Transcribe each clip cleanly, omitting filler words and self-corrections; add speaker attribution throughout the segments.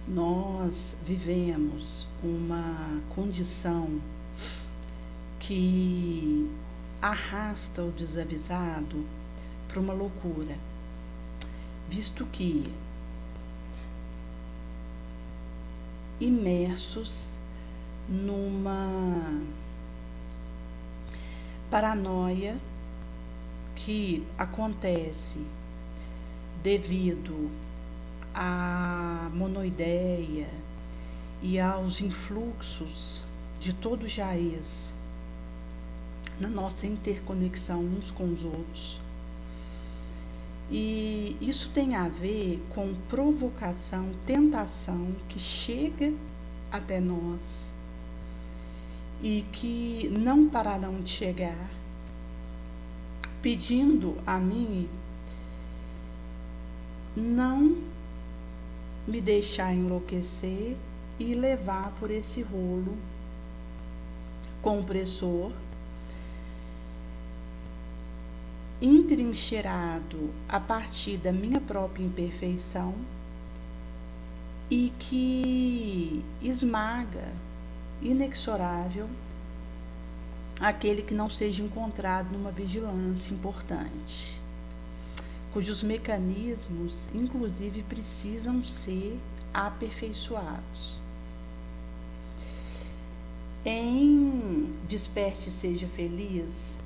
Speaker 1: Nós vivemos uma condição que arrasta o desavisado para uma loucura, visto que imersos numa paranoia que acontece devido à monoideia e aos influxos de todo o jaez na nossa interconexão uns com os outros. E isso tem a ver com provocação, tentação que chega até nós e que não pararão de chegar, pedindo a mim não me deixar enlouquecer e levar por esse rolo compressor entrincheirado a partir da minha própria imperfeição e que esmaga, inexorável, aquele que não seja encontrado numa vigilância importante, cujos mecanismos, inclusive, precisam ser aperfeiçoados. Em Desperte e Seja Feliz,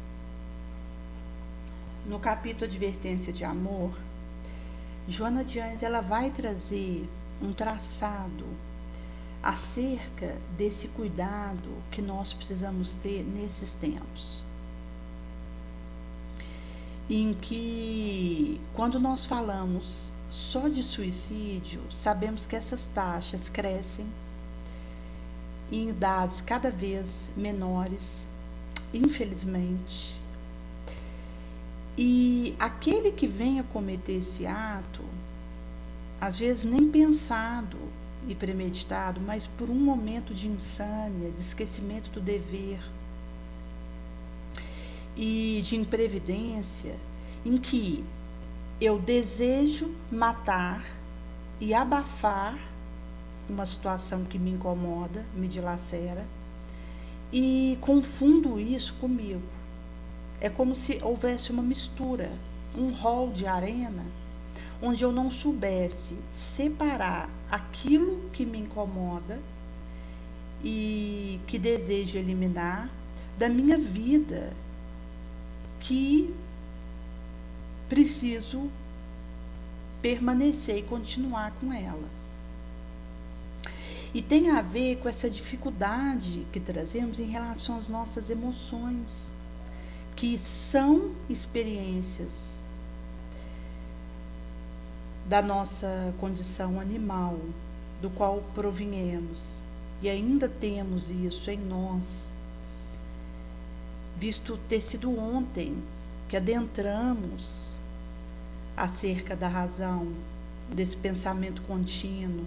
Speaker 1: no capítulo Advertência de Amor, Joana de Anjos ela vai trazer um traçado acerca desse cuidado que nós precisamos ter nesses tempos, em que, quando nós falamos só de suicídio, sabemos que essas taxas crescem em idades cada vez menores, infelizmente, e aquele que vem a cometer esse ato, às vezes nem pensado e premeditado, mas por um momento de insânia, de esquecimento do dever e de imprevidência, em que eu desejo matar e abafar uma situação que me incomoda, me dilacera, e confundo isso comigo. É como se houvesse uma mistura, um rol de arena, onde eu não soubesse separar aquilo que me incomoda e que desejo eliminar da minha vida, que preciso permanecer e continuar com ela. E tem a ver com essa dificuldade que trazemos em relação às nossas emoções, que são experiências da nossa condição animal, do qual provinhamos, e ainda temos isso em nós, visto ter sido ontem que adentramos acerca da razão, desse pensamento contínuo.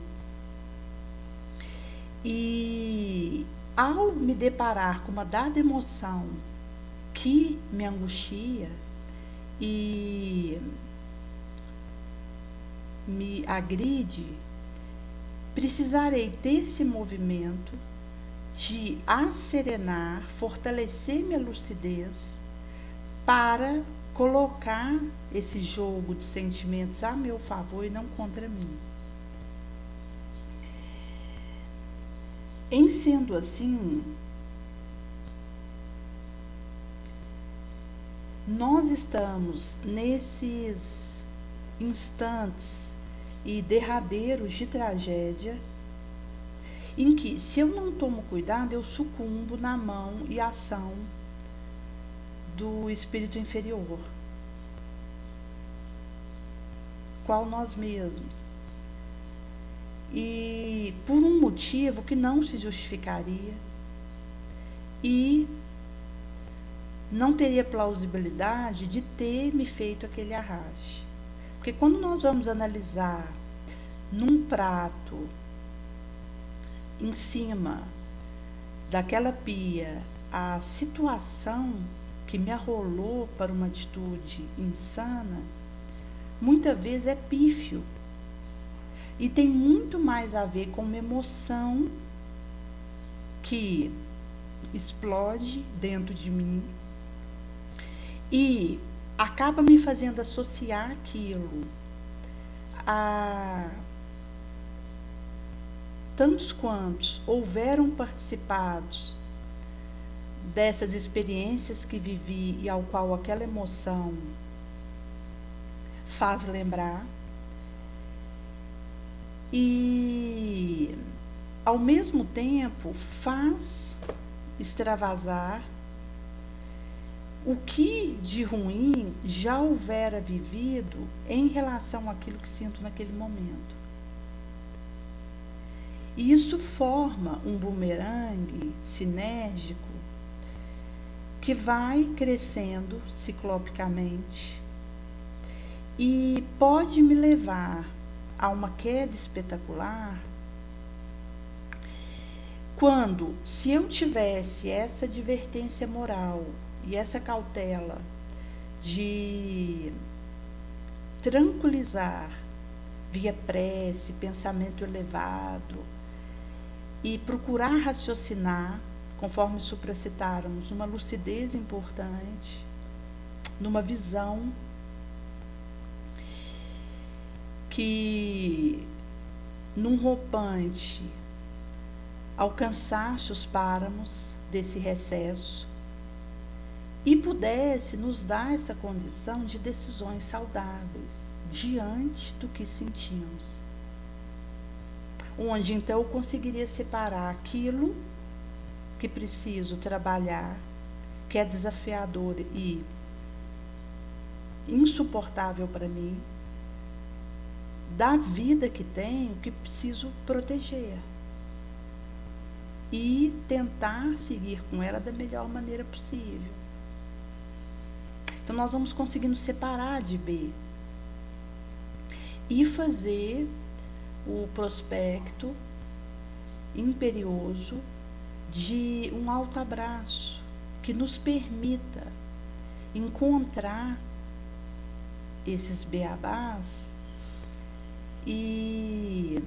Speaker 1: E ao me deparar com uma dada emoção que me angustia e me agride, precisarei ter esse movimento de asserenar, fortalecer minha lucidez para colocar esse jogo de sentimentos a meu favor e não contra mim. Em sendo assim, nós estamos nesses instantes e derradeiros de tragédia em que, se eu não tomo cuidado, eu sucumbo na mão e ação do espírito inferior, qual nós mesmos, e por um motivo que não se justificaria e não teria plausibilidade de ter me feito aquele arraste. Porque quando nós vamos analisar num prato, em cima daquela pia, a situação que me arrolou para uma atitude insana, muitas vezes é pífio. E tem muito mais a ver com uma emoção que explode dentro de mim e acaba me fazendo associar aquilo a tantos quantos houveram participados dessas experiências que vivi e ao qual aquela emoção faz lembrar. E, ao mesmo tempo, faz extravasar o que de ruim já houvera vivido em relação àquilo que sinto naquele momento. E isso forma um bumerangue sinérgico que vai crescendo ciclopicamente e pode me levar a uma queda espetacular quando, se eu tivesse essa advertência moral e essa cautela de tranquilizar via prece, pensamento elevado e procurar raciocinar, conforme supracitáramos, uma lucidez importante, numa visão que, num roupante, alcançasse os páramos desse recesso e pudesse nos dar essa condição de decisões saudáveis diante do que sentimos. Onde então eu conseguiria separar aquilo que preciso trabalhar, que é desafiador e insuportável para mim, da vida que tenho, que preciso proteger e tentar seguir com ela da melhor maneira possível. Então nós vamos conseguindo separar de B e fazer o prospecto imperioso de um alto abraço que nos permita encontrar esses beabás e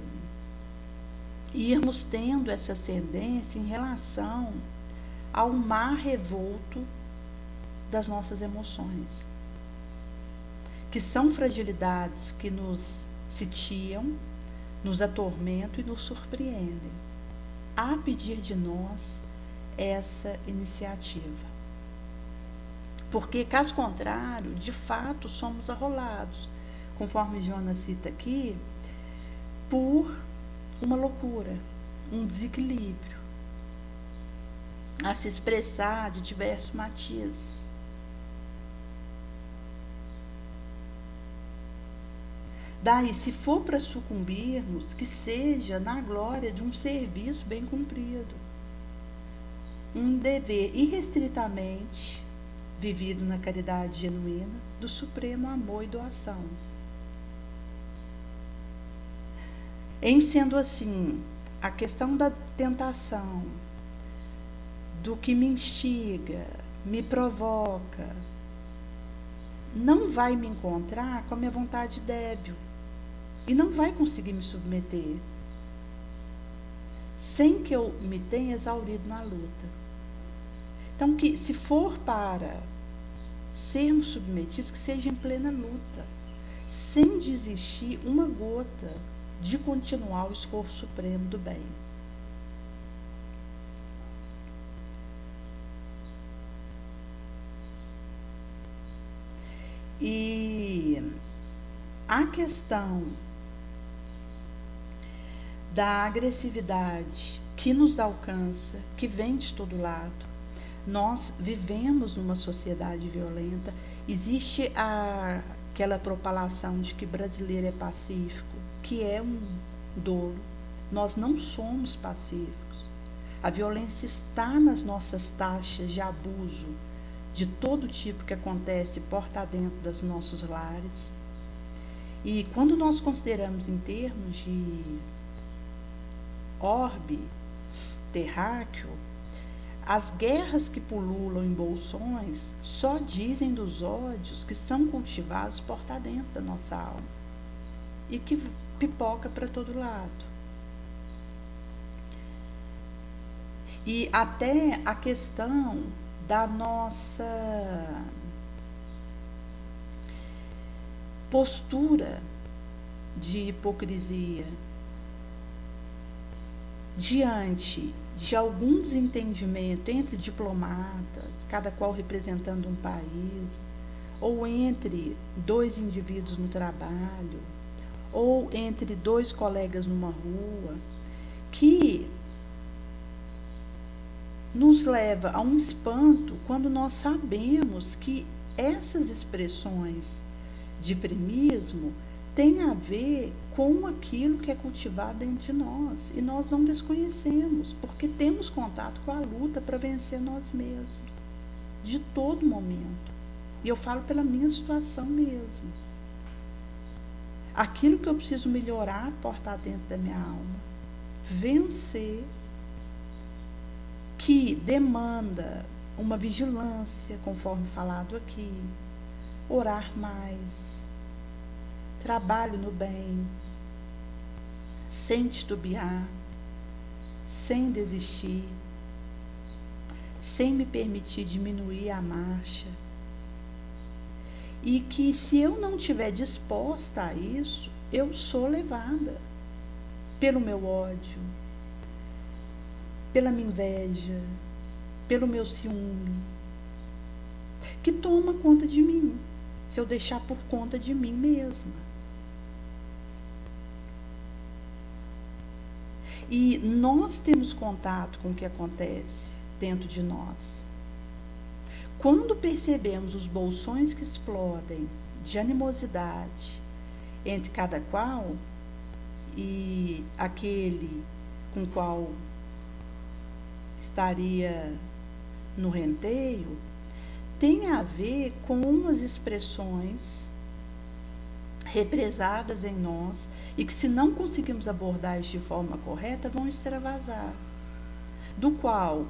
Speaker 1: irmos tendo essa ascendência em relação ao mar revolto das nossas emoções, que são fragilidades que nos sitiam, nos atormentam e nos surpreendem, a pedir de nós essa iniciativa. Porque, caso contrário, de fato, somos arrolados, conforme Jonas cita aqui, por uma loucura, um desequilíbrio, a se expressar de diversos matizes. Daí, se for para sucumbirmos, que seja na glória de um serviço bem cumprido, um dever irrestritamente vivido na caridade genuína do supremo amor e doação. Em sendo assim, a questão da tentação, do que me instiga, me provoca, não vai me encontrar com a minha vontade débil e não vai conseguir me submeter sem que eu me tenha exaurido na luta. Então, que se for para sermos submetidos, que seja em plena luta, sem desistir uma gota de continuar o esforço supremo do bem. E a questão da agressividade que nos alcança, que vem de todo lado, nós vivemos numa sociedade violenta, existe aquela propalação de que brasileiro é pacífico, que é um dolo. Nós não somos pacíficos. A violência está nas nossas taxas de abuso de todo tipo que acontece porta dentro dos nossos lares. E quando nós consideramos em termos de orbe terráqueo, as guerras que pululam em bolsões só dizem dos ódios que são cultivados porta dentro da nossa alma e que pipoca para todo lado. E até a questão da nossa postura de hipocrisia diante de algum desentendimento entre diplomatas, cada qual representando um país, ou entre dois indivíduos no trabalho, ou entre dois colegas numa rua, que nos leva a um espanto quando nós sabemos que essas expressões de primismo têm a ver com aquilo que é cultivado dentro de nós, e nós não desconhecemos, porque temos contato com a luta para vencer nós mesmos, de todo momento. E eu falo pela minha situação mesmo. Aquilo que eu preciso melhorar, portar dentro da minha alma, vencer, que demanda uma vigilância, conforme falado aqui, orar mais, trabalho no bem, sem titubear, sem desistir, sem me permitir diminuir a marcha. E que se eu não estiver disposta a isso, eu sou levada pelo meu ódio, pela minha inveja, pelo meu ciúme, que toma conta de mim, se eu deixar por conta de mim mesma. E nós temos contato com o que acontece dentro de nós. Quando percebemos os bolsões que explodem de animosidade entre cada qual e aquele com qual estaria no renteio, tem a ver com as expressões represadas em nós e que, se não conseguimos abordar isso de forma correta, vão extravasar, do qual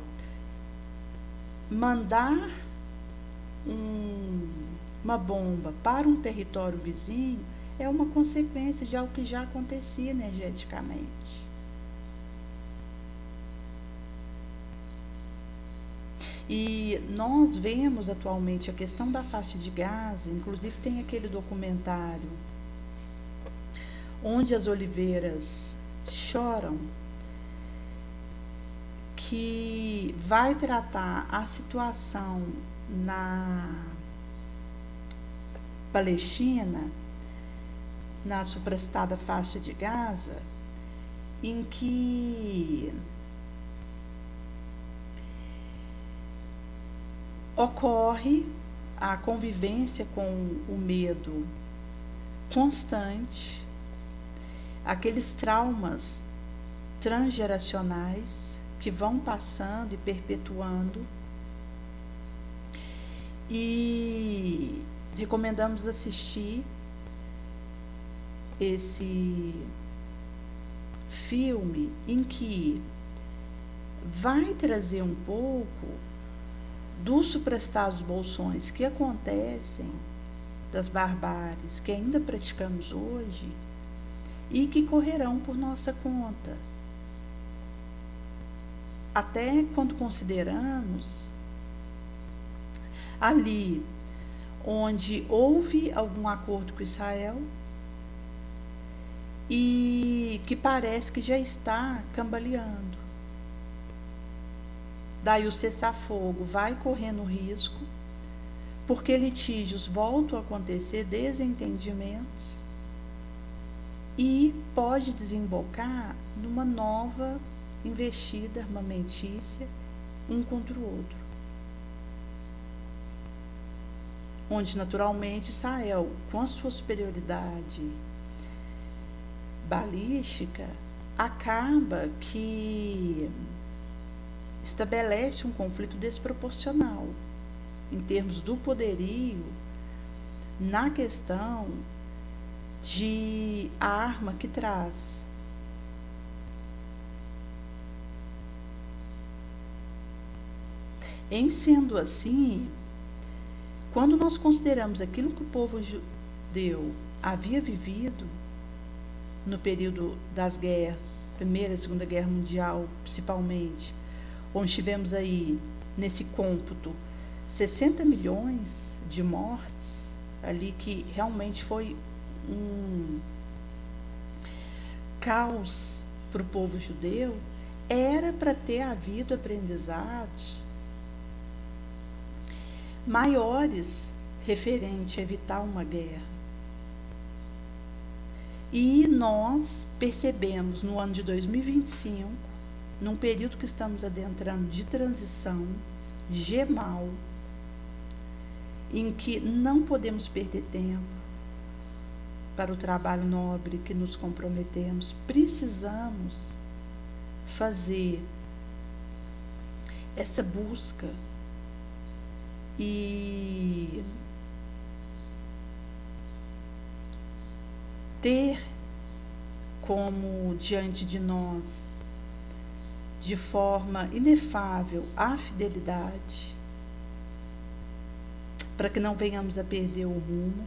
Speaker 1: mandar uma bomba para um território vizinho é uma consequência de algo que já acontecia energeticamente. E nós vemos atualmente a questão da faixa de Gaza, inclusive tem aquele documentário onde as oliveiras choram, que vai tratar a situação na Palestina, na suprastada faixa de Gaza, em que ocorre a convivência com o medo constante, aqueles traumas transgeracionais que vão passando e perpetuando. E recomendamos assistir esse filme, em que vai trazer um pouco dos suprastados bolsões que acontecem, das barbáries que ainda praticamos hoje e que correrão por nossa conta. Até quando consideramos ali onde houve algum acordo com Israel e que parece que já está cambaleando. Daí o cessar-fogo vai correndo risco, porque litígios voltam a acontecer, desentendimentos, e pode desembocar numa nova investida armamentícia um contra o outro. Onde, naturalmente, Israel, com a sua superioridade balística, acaba que estabelece um conflito desproporcional em termos do poderio na questão de arma que traz. Em sendo assim, quando nós consideramos aquilo que o povo judeu havia vivido, no período das guerras, Primeira e Segunda Guerra Mundial, principalmente, onde tivemos aí, nesse cômputo, 60 milhões de mortes, ali que realmente foi um caos para o povo judeu, era para ter havido aprendizados maiores referente a evitar uma guerra. E nós percebemos no ano de 2025, num período que estamos adentrando de transição, gemal, em que não podemos perder tempo para o trabalho nobre que nos comprometemos, precisamos fazer essa busca e ter como diante de nós, de forma inefável, a fidelidade, para que não venhamos a perder o rumo.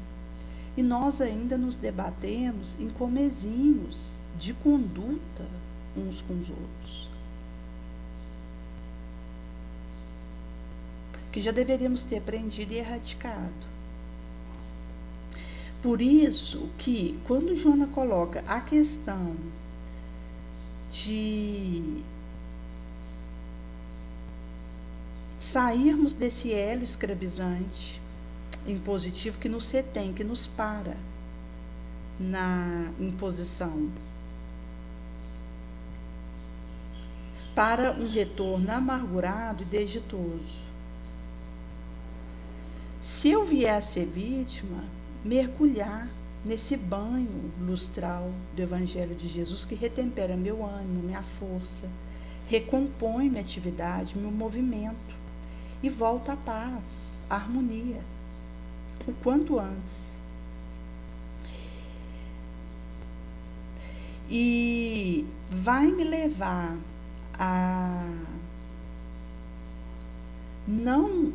Speaker 1: E nós ainda nos debatemos em comezinhos de conduta uns com os outros, que já deveríamos ter aprendido e erradicado. Por isso que, quando Joana coloca a questão de sairmos desse elo escravizante, impositivo, que nos retém, que nos para na imposição, para um retorno amargurado e desditoso. Se eu vier a ser vítima, mergulhar nesse banho lustral do Evangelho de Jesus, que retempera meu ânimo, minha força, recompõe minha atividade, meu movimento, e volta à paz, à harmonia, o quanto antes. E vai me levar a não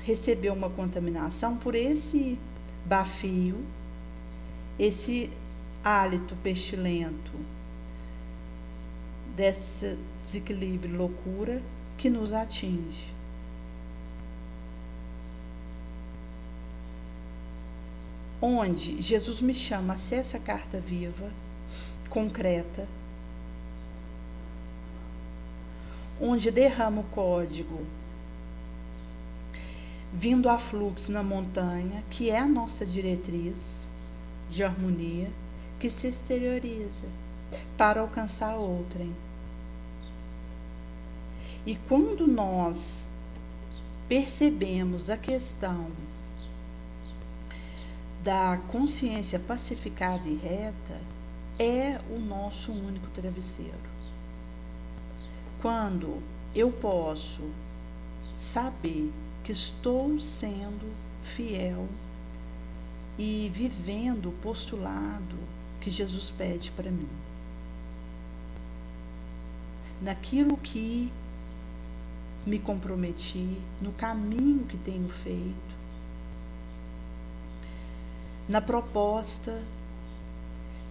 Speaker 1: receber uma contaminação por esse bafio, esse hálito pestilento, desse desequilíbrio, loucura que nos atinge. Onde Jesus me chama a ser essa carta viva, concreta, onde derrama o código vindo a fluxo na montanha, que é a nossa diretriz de harmonia, que se exterioriza para alcançar outrem. E quando nós percebemos a questão da consciência pacificada e reta, é o nosso único travesseiro. Quando eu posso saber que estou sendo fiel e vivendo o postulado que Jesus pede para mim, naquilo que me comprometi, no caminho que tenho feito, na proposta,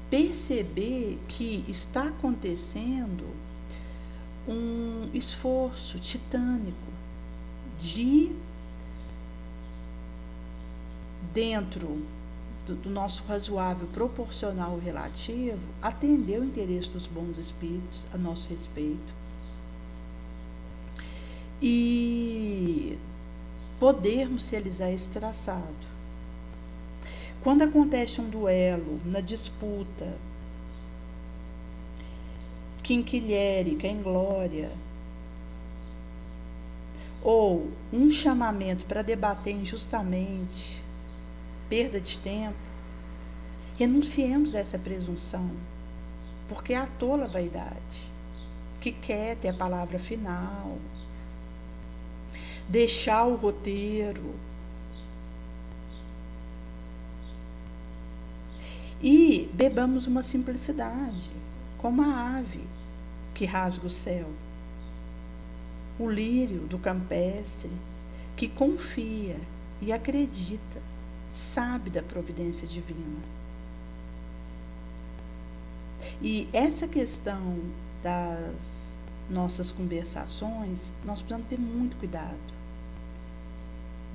Speaker 1: perceber que está acontecendo um esforço titânico de, dentro do nosso razoável, proporcional e relativo, atender o interesse dos bons espíritos a nosso respeito e podermos realizar esse traçado. Quando acontece um duelo, na disputa, quinquilhérica, em glória, ou um chamamento para debater injustamente, perda de tempo, renunciemos a essa presunção, porque é a tola vaidade, que quer ter a palavra final, deixar o roteiro, e bebamos uma simplicidade, como a ave que rasga o céu, o lírio do campestre que confia e acredita, sabe da providência divina. E essa questão das nossas conversações, nós precisamos ter muito cuidado,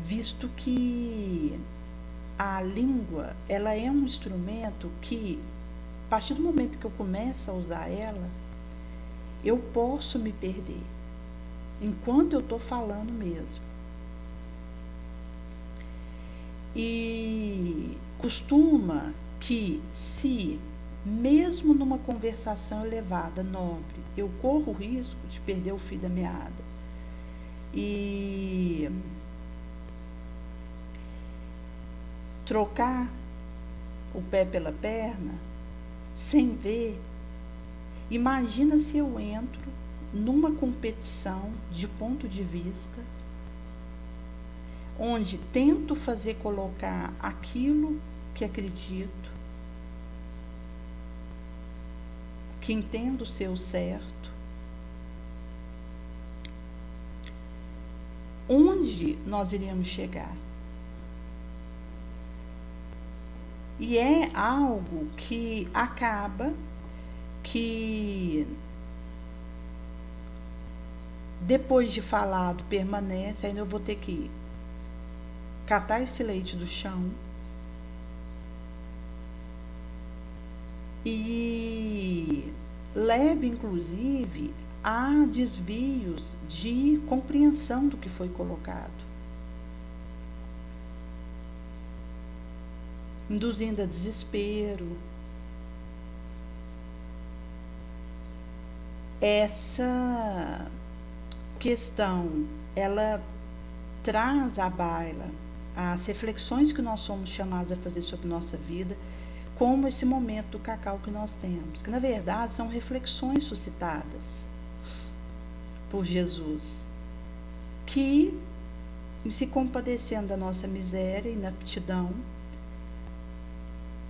Speaker 1: visto que a língua, ela é um instrumento que, a partir do momento que eu começo a usar ela, eu posso me perder, enquanto eu estou falando mesmo. E costuma que, se mesmo numa conversação elevada, nobre, eu corro o risco de perder o fio da meada e trocar o pé pela perna, sem ver, imagina se eu entro numa competição de ponto de vista, onde tento fazer colocar aquilo que acredito, que entendo ser o certo, onde nós iríamos chegar? E é algo que acaba que, depois de falado, permanece. Aí eu vou ter que catar esse leite do chão e leva, inclusive, a desvios de compreensão do que foi colocado, induzindo a desespero. Essa questão, ela traz à baila as reflexões que nós somos chamados a fazer sobre nossa vida, como esse momento do cacau que nós temos, que na verdade são reflexões suscitadas por Jesus, que, em se compadecendo da nossa miséria e inaptidão,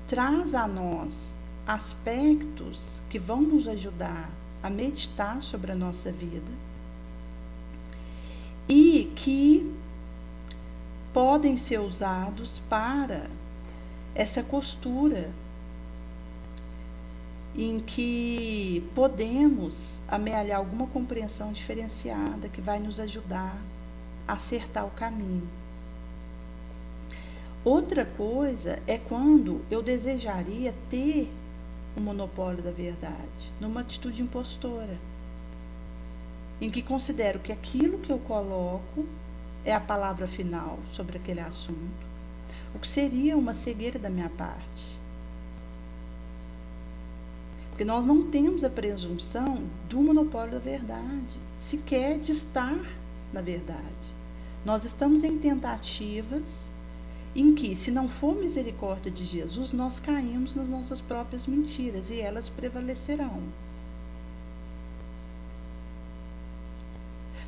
Speaker 1: traz a nós aspectos que vão nos ajudar a meditar sobre a nossa vida e que podem ser usados para essa costura em que podemos amealhar alguma compreensão diferenciada que vai nos ajudar a acertar o caminho. Outra coisa é quando eu desejaria ter o monopólio da verdade, numa atitude impostora, em que considero que aquilo que eu coloco é a palavra final sobre aquele assunto, o que seria uma cegueira da minha parte. Porque nós não temos a presunção do monopólio da verdade, sequer de estar na verdade. Nós estamos em tentativas em que, se não for misericórdia de Jesus, nós caímos nas nossas próprias mentiras e elas prevalecerão.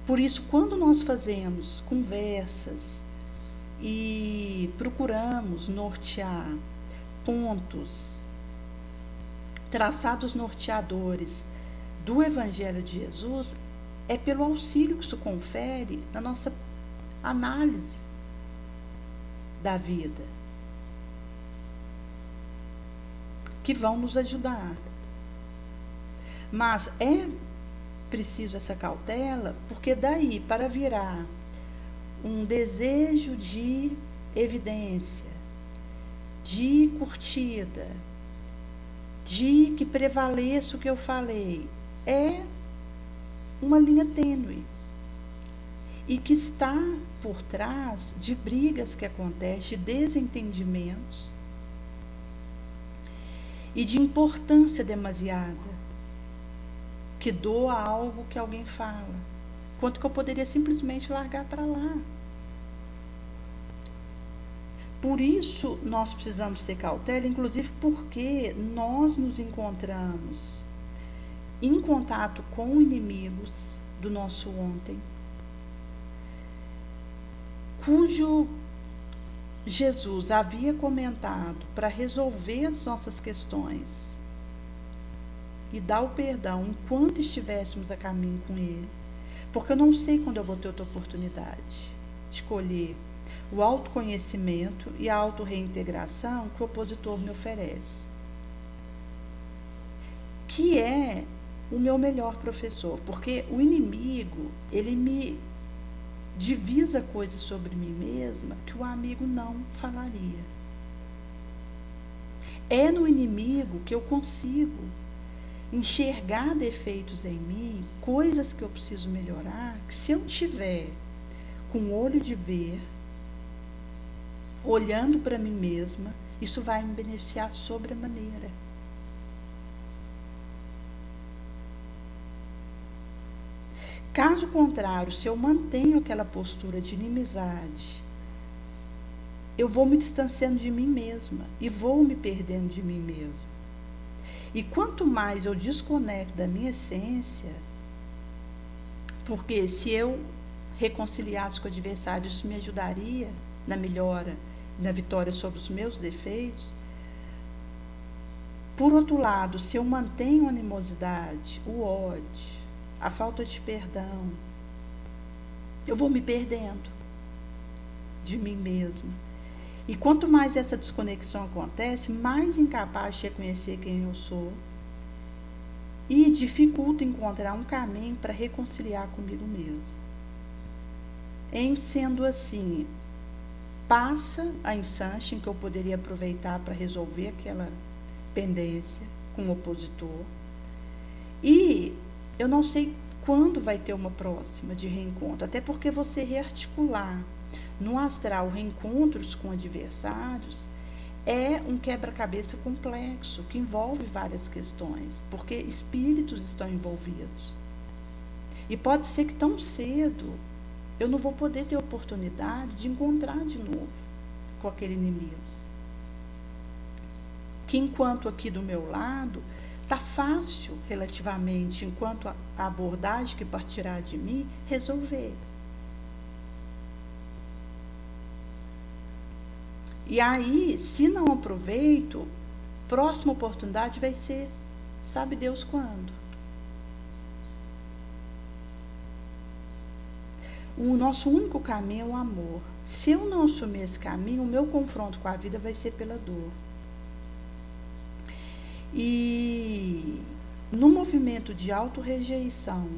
Speaker 1: Por isso, quando nós fazemos conversas e procuramos nortear pontos, traçados norteadores do Evangelho de Jesus, é pelo auxílio que isso confere na nossa análise da vida, que vão nos ajudar. Mas é preciso essa cautela, porque daí para virar um desejo de evidência, de curtida, de que prevaleça o que eu falei, é uma linha tênue e que está por trás de brigas que acontecem, de desentendimentos e de importância demasiada que dou a algo que alguém fala, quanto que eu poderia simplesmente largar para lá. Por isso nós precisamos ter cautela, inclusive porque nós nos encontramos em contato com inimigos do nosso ontem, cujo Jesus havia comentado para resolver as nossas questões e dar o perdão enquanto estivéssemos a caminho com Ele, porque eu não sei quando eu vou ter outra oportunidade de escolher o autoconhecimento e a autorreintegração que o opositor me oferece. que é o meu melhor professor, porque o inimigo, ele me divisa coisas sobre mim mesma que o amigo não falaria. É no inimigo que eu consigo enxergar defeitos em mim, coisas que eu preciso melhorar, que se eu tiver com o olho de ver, olhando para mim mesma, isso vai me beneficiar sobremaneira. Caso contrário, se eu mantenho aquela postura de inimizade, eu vou me distanciando de mim mesma e vou me perdendo de mim mesma. E quanto mais eu desconecto da minha essência, porque se eu reconciliasse com o adversário, isso me ajudaria na melhora, na vitória sobre os meus defeitos. Por outro lado, se eu mantenho a animosidade, o ódio, a falta de perdão, eu vou me perdendo de mim mesma. E quanto mais essa desconexão acontece, mais incapaz de reconhecer quem eu sou e dificulta encontrar um caminho para reconciliar comigo mesmo. Em sendo assim, passa a instância em que eu poderia aproveitar para resolver aquela pendência com o opositor. E eu não sei quando vai ter uma próxima de reencontro, até porque você rearticular no astral reencontros com adversários é um quebra-cabeça complexo, que envolve várias questões, porque espíritos estão envolvidos. E pode ser que tão cedo eu não vou poder ter oportunidade de encontrar de novo com aquele inimigo. Que enquanto aqui do meu lado, está fácil relativamente, enquanto a abordagem que partirá de mim, resolver. E aí, se não aproveito, próxima oportunidade vai ser, sabe Deus quando? O nosso único caminho é o amor. Se eu não assumir esse caminho, o meu confronto com a vida vai ser pela dor. E no movimento de autorrejeição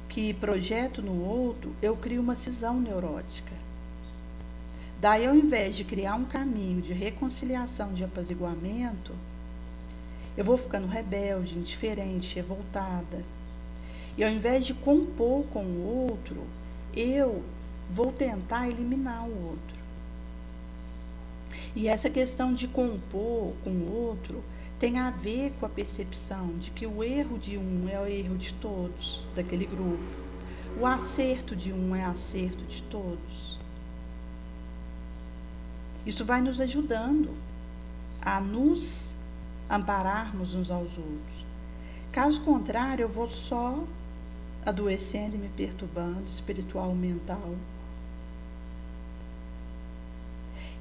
Speaker 1: que projeto no outro, eu crio uma cisão neurótica. Daí, ao invés de criar um caminho de reconciliação, de apaziguamento, eu vou ficando rebelde, indiferente, revoltada. E ao invés de compor com o outro, eu vou tentar eliminar o outro. E essa questão de compor com o outro tem a ver com a percepção de que o erro de um é o erro de todos, daquele grupo. O acerto de um é acerto de todos. Isso vai nos ajudando a nos ampararmos uns aos outros. Caso contrário, eu vou só adoecendo e me perturbando, espiritual, mental.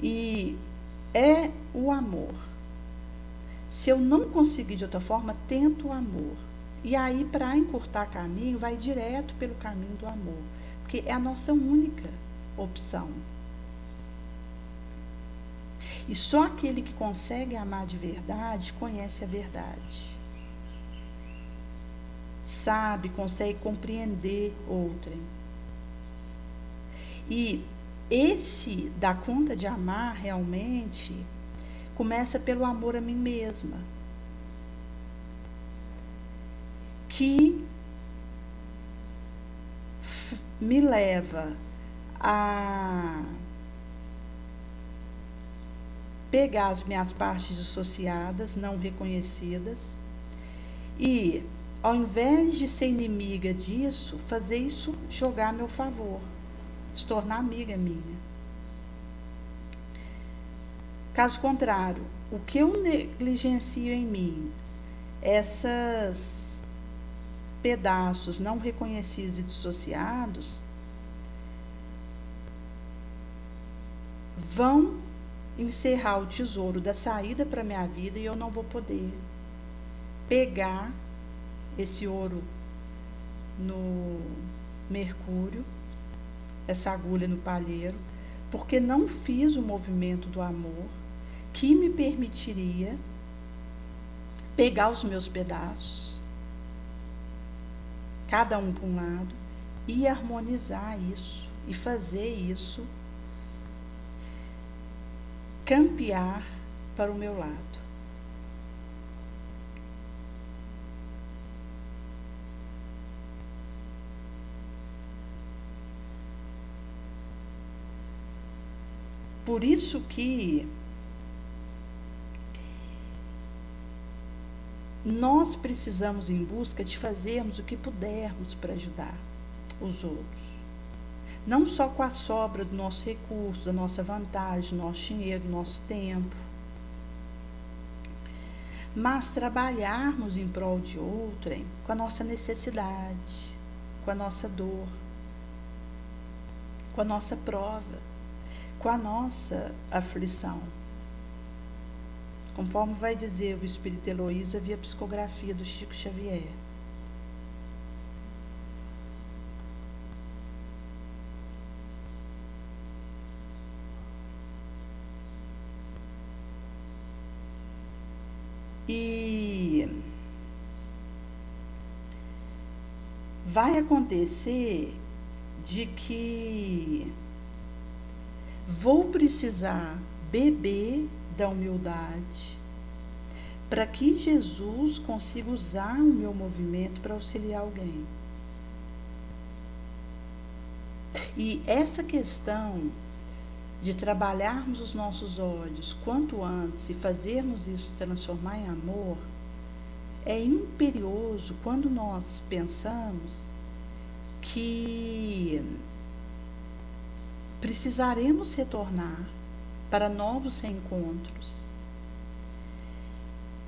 Speaker 1: E é o amor. Se eu não conseguir de outra forma, tento o amor. E aí, para encurtar caminho, vai direto pelo caminho do amor. Porque é a nossa única opção. E só aquele que consegue amar de verdade, conhece a verdade. Sabe, consegue compreender outrem. E esse dar conta de amar realmente começa pelo amor a mim mesma, que me leva a pegar as minhas partes dissociadas, não reconhecidas, e, ao invés de ser inimiga disso, fazer isso jogar a meu favor, se tornar amiga minha. Caso contrário, o que eu negligencio em mim, esses pedaços não reconhecidos e dissociados, vão encerrar o tesouro da saída para a minha vida e eu não vou poder pegar esse ouro no mercúrio, essa agulha no palheiro, porque não fiz o movimento do amor que me permitiria pegar os meus pedaços, cada um para um lado, e harmonizar isso, e fazer isso campear para o meu lado. Por isso que nós precisamos em busca de fazermos o que pudermos para ajudar os outros. Não só com a sobra do nosso recurso, da nossa vantagem, do nosso dinheiro, do nosso tempo, mas trabalharmos em prol de outrem com a nossa necessidade, com a nossa dor, com a nossa prova, com a nossa aflição. Conforme vai dizer o Espírito Heloísa via psicografia do Chico Xavier. E vai acontecer de que vou precisar beber da humildade para que Jesus consiga usar o meu movimento para auxiliar alguém. E essa questão de trabalharmos os nossos ódios quanto antes e fazermos isso se transformar em amor é imperioso quando nós pensamos que precisaremos retornar para novos reencontros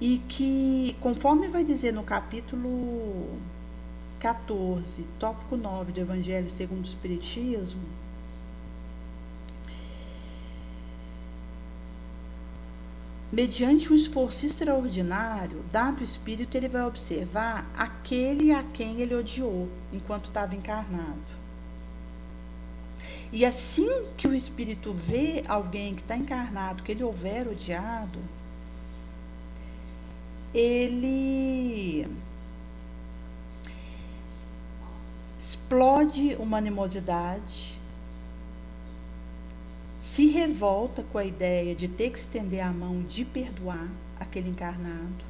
Speaker 1: e que, conforme vai dizer no capítulo 14, tópico 9 do Evangelho segundo o Espiritismo, mediante um esforço extraordinário, dado o Espírito, ele vai observar aquele a quem ele odiou enquanto estava encarnado. E assim que o Espírito vê alguém que está encarnado, que ele houver odiado, ele explode uma animosidade, se revolta com a ideia de ter que estender a mão, de perdoar aquele encarnado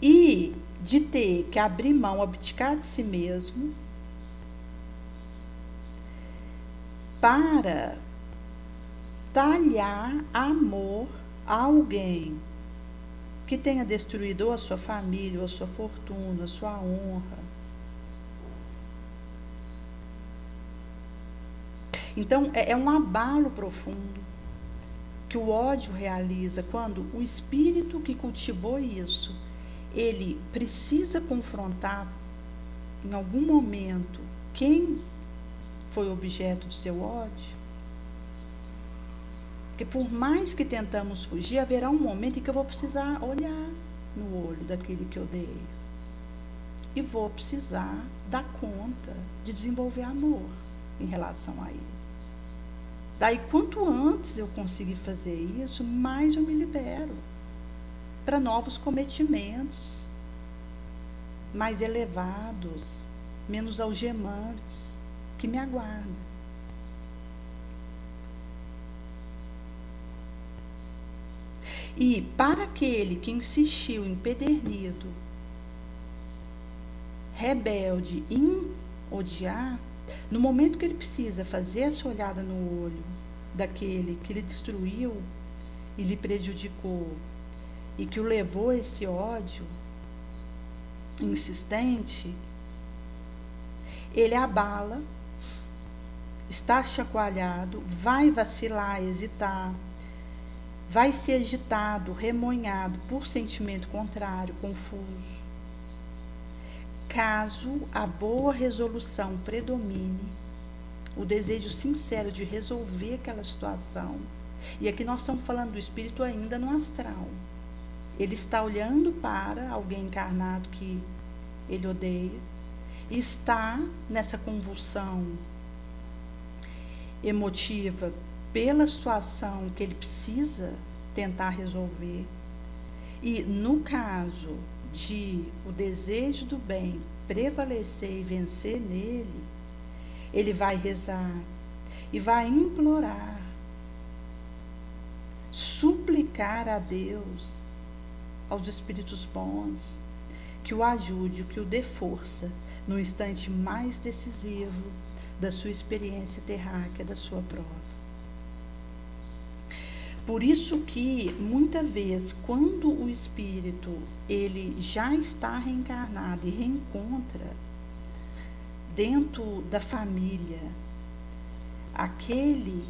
Speaker 1: e de ter que abrir mão, abdicar de si mesmo para talhar amor a alguém que tenha destruído ou a sua família, ou a sua fortuna, a sua honra. Então, é um abalo profundo que o ódio realiza quando o espírito que cultivou isso, ele precisa confrontar em algum momento quem foi objeto do seu ódio. Porque por mais que tentamos fugir, haverá um momento em que eu vou precisar olhar no olho daquele que eu odeio. E vou precisar dar conta de desenvolver amor em relação a ele. Daí, quanto antes eu conseguir fazer isso, mais eu me libero para novos cometimentos mais elevados, menos algemantes, que me aguardam. E para aquele que insistiu empedernido, rebelde, em odiar, no momento que ele precisa fazer essa olhada no olho daquele que lhe destruiu e lhe prejudicou e que o levou a esse ódio insistente, ele abala, está chacoalhado, vai vacilar, hesitar, vai ser agitado, remoinhado por sentimento contrário, confuso. Caso a boa resolução predomine, o desejo sincero de resolver aquela situação, e aqui nós estamos falando do espírito ainda no astral, ele está olhando para alguém encarnado que ele odeia, está nessa convulsão emotiva pela situação que ele precisa tentar resolver. E no caso de o desejo do bem prevalecer e vencer nele, ele vai rezar e vai implorar, suplicar a Deus, aos espíritos bons, que o ajude, que o dê força no instante mais decisivo da sua experiência terráquea, da sua prova. Por isso que, muitas vezes, quando o espírito ele já está reencarnado e reencontra dentro da família aquele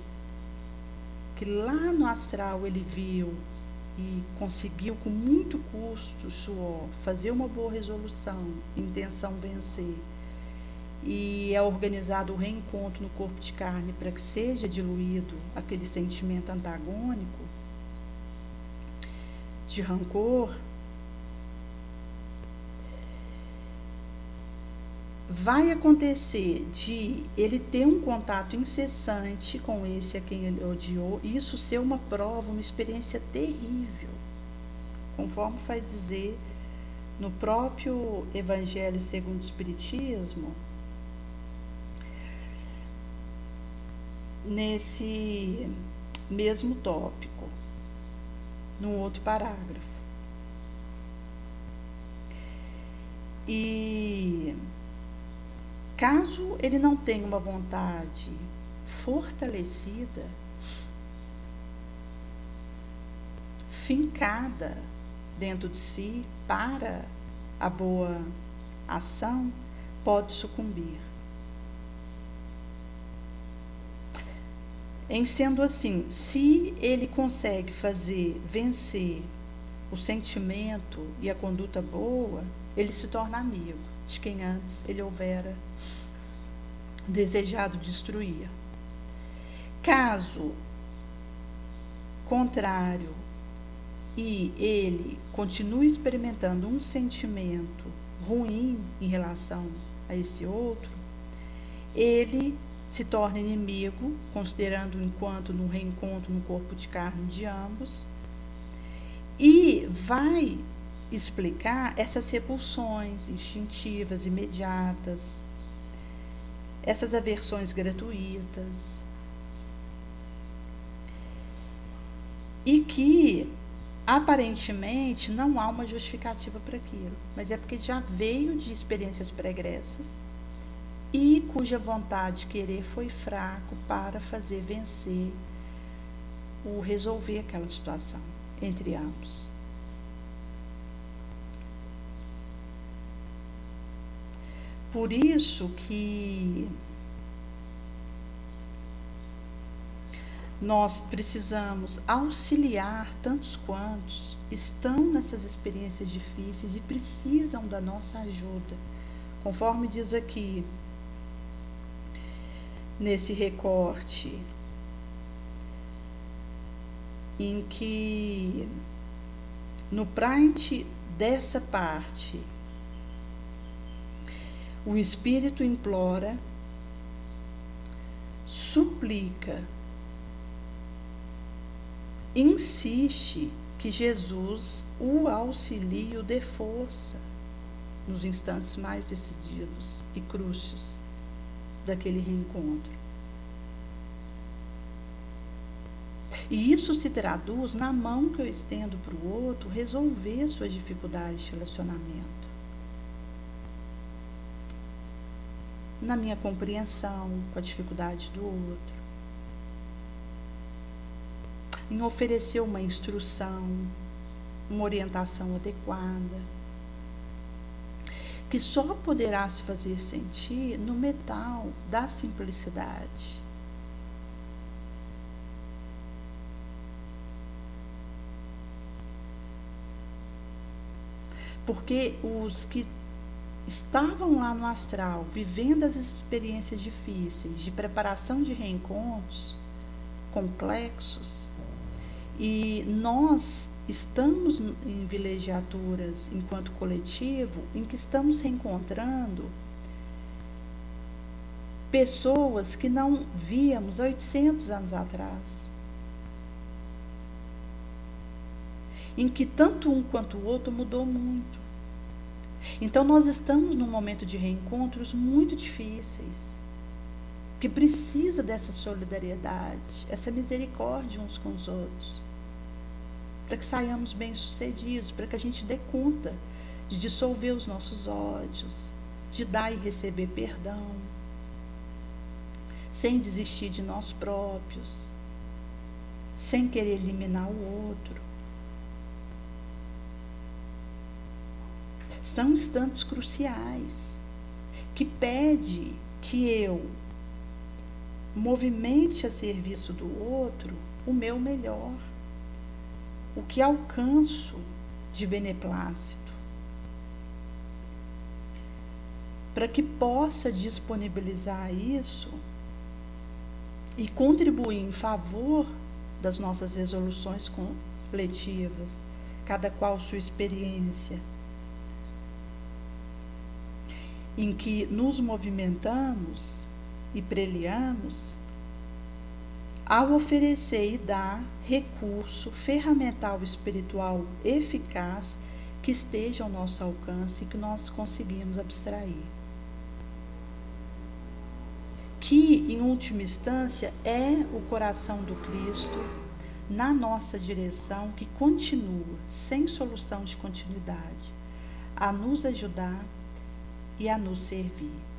Speaker 1: que lá no astral ele viu e conseguiu com muito custo, suor, fazer uma boa resolução, intenção vencer, e é organizado o reencontro no corpo de carne para que seja diluído aquele sentimento antagônico de rancor, vai acontecer de ele ter um contato incessante com esse a quem ele odiou, e isso ser uma prova, uma experiência terrível, conforme vai dizer no próprio Evangelho segundo o Espiritismo, nesse mesmo tópico, num outro parágrafo. E caso ele não tenha uma vontade fortalecida, fincada dentro de si para a boa ação, pode sucumbir. Em sendo assim, se ele consegue fazer vencer o sentimento e a conduta boa, ele se torna amigo de quem antes ele houvera desejado destruir. Caso contrário, e ele continue experimentando um sentimento ruim em relação a esse outro, ele se torna inimigo, considerando enquanto no reencontro no corpo de carne de ambos, e vai explicar essas repulsões instintivas, imediatas, essas aversões gratuitas, e que aparentemente não há uma justificativa para aquilo, mas é porque já veio de experiências pregressas e cuja vontade de querer foi fraco para fazer vencer ou resolver aquela situação entre ambos. Por isso que nós precisamos auxiliar tantos quantos estão nessas experiências difíceis e precisam da nossa ajuda, conforme diz aqui nesse recorte, em que no print dessa parte o espírito implora, suplica, insiste que Jesus o auxilie e o dê força nos instantes mais decisivos e cruciais daquele reencontro. E isso se traduz na mão que eu estendo para o outro resolver suas dificuldades de relacionamento, na minha compreensão com a dificuldade do outro, em oferecer uma instrução, uma orientação adequada, que só poderá se fazer sentir no metal da simplicidade. Porque os que estavam lá no astral, vivendo as experiências difíceis de preparação de reencontros complexos, e nós estamos em vilegiaturas enquanto coletivo, em que estamos reencontrando pessoas que não víamos há 800 anos atrás. em que tanto um quanto o outro mudou muito. Então nós estamos num momento de reencontros muito difíceis, que precisa dessa solidariedade, essa misericórdia uns com os outros, para que saiamos bem-sucedidos, para que a gente dê conta de dissolver os nossos ódios, de dar e receber perdão, sem desistir de nós próprios, sem querer eliminar o outro. São instantes cruciais que pede que eu movimente a serviço do outro o meu melhor, o que alcanço de beneplácito, para que possa disponibilizar isso e contribuir em favor das nossas resoluções coletivas, cada qual sua experiência, em que nos movimentamos e preliamos ao oferecer e dar recurso ferramental espiritual eficaz que esteja ao nosso alcance e que nós conseguimos abstrair. Que, em última instância, é o coração do Cristo na nossa direção, que continua, sem solução de continuidade, a nos ajudar e a nos servir.